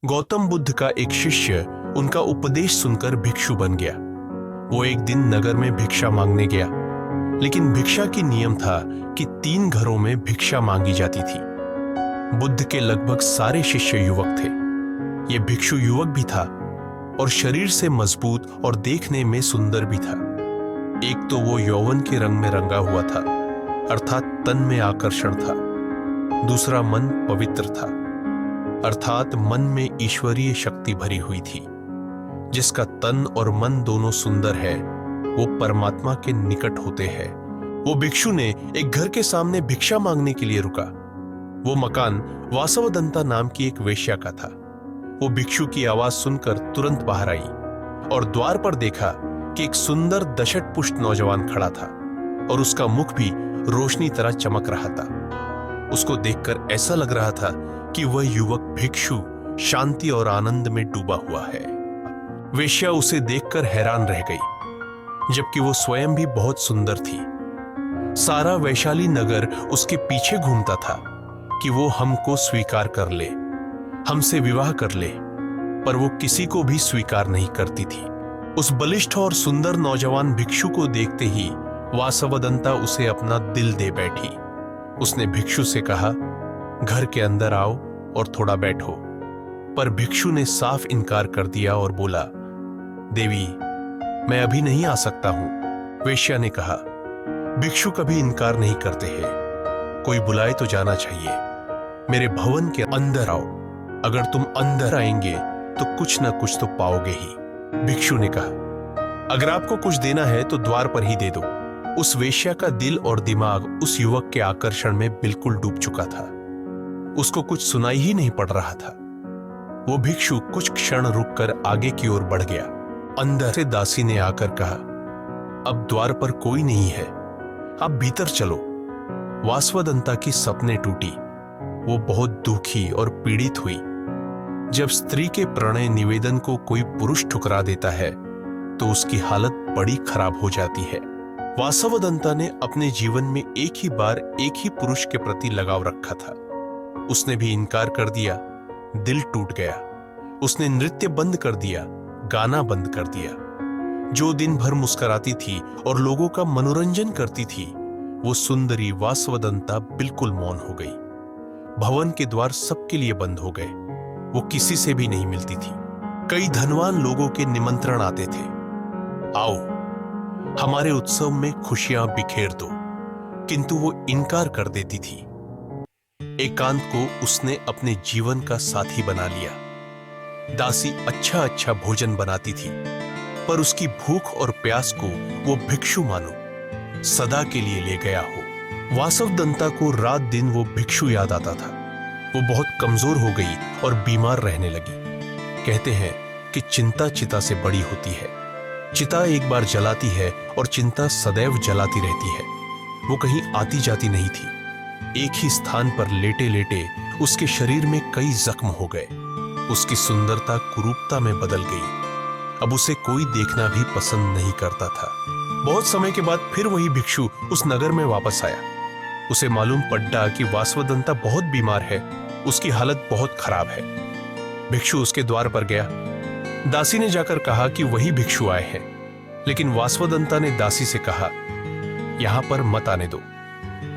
गौतम बुद्ध का एक शिष्य उनका उपदेश सुनकर भिक्षु बन गया। वो एक दिन नगर में भिक्षा मांगने गया, लेकिन भिक्षा की नियम था कि 3 घरों में भिक्षा मांगी जाती थी। बुद्ध के लगभग सारे शिष्य युवक थे। ये भिक्षु युवक भी था और शरीर से मजबूत और देखने में सुंदर भी था। एक तो वो यौवन के रंग में रंगा हुआ था, अर्थात तन में आकर्षण था। दूसरा मन पवित्र था, अर्थात मन में ईश्वरीय शक्ति भरी हुई थी। जिसका तन और मन दोनों सुंदर है, वो परमात्मा के निकट होते हैं। वो भिक्षु ने एक घर के सामने भिक्षा मांगने के लिए रुका। वो मकान वासवदंता नाम की एक वेश्या का था। वो भिक्षु की आवाज सुनकर तुरंत बाहर आई और द्वार पर देखा कि एक सुंदर दशट पुष्ट नौजवान खड़ा था और उसका मुख भी रोशनी तरह चमक रहा था। उसको देखकर ऐसा लग रहा था कि वह युवक भिक्षु शांति और आनंद में डूबा हुआ है। वेश्या उसे देखकर हैरान रह गई, जबकि वो स्वयं भी बहुत सुंदर थी। सारा वैशाली नगर उसके पीछे घूमता था कि वो हमको स्वीकार कर ले, हमसे विवाह कर ले, पर वो किसी को भी स्वीकार नहीं करती थी। उस बलिष्ठ और सुंदर नौजवान भिक्षु को देखते ही वासवदंता उसे अपना दिल दे बैठी। उसने भिक्षु से कहा, घर के अंदर आओ और थोड़ा बैठो। पर भिक्षु ने साफ इनकार कर दिया और बोला, देवी, मैं अभी नहीं आ सकता हूं। वेश्या ने कहा, भिक्षु कभी इनकार नहीं करते हैं, कोई बुलाए तो जाना चाहिए। मेरे भवन के अंदर आओ, अगर तुम अंदर आएंगे तो कुछ ना कुछ तो पाओगे ही। भिक्षु ने कहा, अगर आपको कुछ देना है तो द्वार पर ही दे दो। उस वेश्या का दिल और दिमाग उस युवक के आकर्षण में बिल्कुल डूब चुका था। उसको कुछ सुनाई ही नहीं पड़ रहा था। वो भिक्षु कुछ क्षण रुककर आगे की ओर बढ़ गया। अंदर से दासी ने आकर कहा, अब द्वार पर कोई नहीं है, आप भीतर चलो। वासवदंता की सपने टूटी। वो बहुत दुखी और पीड़ित हुई। जब स्त्री के प्रणय निवेदन को कोई पुरुष ठुकरा देता है तो उसकी हालत बड़ी खराब हो जाती है। वासवदंता ने अपने जीवन में एक ही बार एक ही पुरुष के प्रति लगाव रखा था। उसने भी इनकार कर दिया। दिल टूट गया। उसने नृत्य बंद कर दिया, गाना बंद कर दिया। जो दिन भर मुस्कुराती थी और लोगों का मनोरंजन करती थी, वो सुंदरी वासवदंता बिल्कुल मौन हो गई। भवन के द्वार सबके लिए बंद हो गए। वो किसी से भी नहीं मिलती थी। कई धनवान लोगों के निमंत्रण आते थे, आओ हमारे उत्सव में खुशियां बिखेर दो, किंतु वो इनकार कर देती थी। एकांत को उसने अपने जीवन का साथी बना लिया। दासी अच्छा अच्छा भोजन बनाती थी, पर उसकी भूख और प्यास को वो भिक्षु मानो सदा के लिए ले गया हो। वासवदंता को रात दिन वो भिक्षु याद आता था। वो बहुत कमजोर हो गई और बीमार रहने लगी। कहते हैं कि चिंता चिता से बड़ी होती है। चिता एक बार जलाती है और चिंता सदैव जलाती रहती है। वो कहीं आती जाती नहीं थी। एक ही स्थान पर लेटे लेटे उसके शरीर में कई जख्म हो गए। उसकी सुंदरता कुरूपता में बदल गई। अब उसे कोई देखना भी पसंद नहीं करता था। बहुत समय के बाद फिर वही भिक्षु उस नगर में वापस आया। उसे मालूम पड़ा कि वासवदंता बहुत बीमार है, उसकी हालत बहुत खराब है। भिक्षु उसके द्वार पर गया। दासी ने जाकर कहा कि वही भिक्षु आए हैं, लेकिन वासवदंता ने दासी से कहा, यहां पर मत आने दो।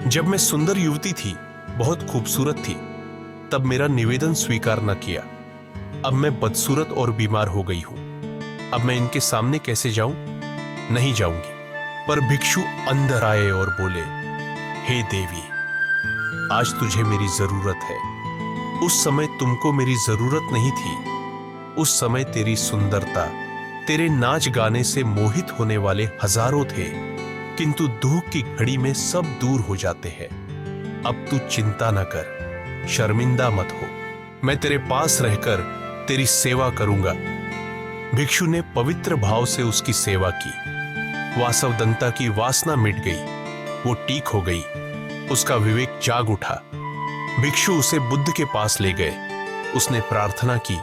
जब मैं सुंदर युवती थी, बहुत खूबसूरत थी, तब मेरा निवेदन स्वीकार न किया। अब मैं बदसूरत और बीमार हो गई हूं। अब मैं इनके सामने कैसे जाऊं? नहीं जाऊंगी। पर भिक्षु अंदर आए और बोले, हे देवी, आज तुझे मेरी जरूरत है। उस समय तुमको मेरी जरूरत नहीं थी। उस समय तेरी सुंदरता, तेरे नाच गाने से मोहित होने वाले हजारों थे, किंतु दुख की घड़ी में सब दूर हो जाते हैं। अब तू चिंता न कर, शर्मिंदा मत हो। मैं तेरे पास रहकर तेरी सेवा करूंगा। भिक्षु ने पवित्र भाव से उसकी सेवा की। वासवदंता की वासना मिट गई। वो ठीक हो गई। उसका विवेक जाग उठा। भिक्षु उसे बुद्ध के पास ले गए। उसने प्रार्थना की,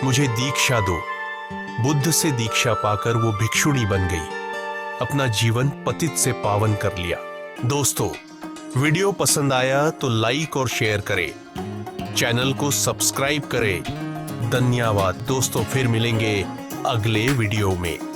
मुझे दीक्षा दो। बुद्ध से दीक्षा पाकर वो भिक्षुणी बन गई। अपना जीवन पतित से पावन कर लिया। दोस्तों, वीडियो पसंद आया तो लाइक और शेयर करें। चैनल को सब्सक्राइब करें, धन्यवाद दोस्तों, फिर मिलेंगे अगले वीडियो में।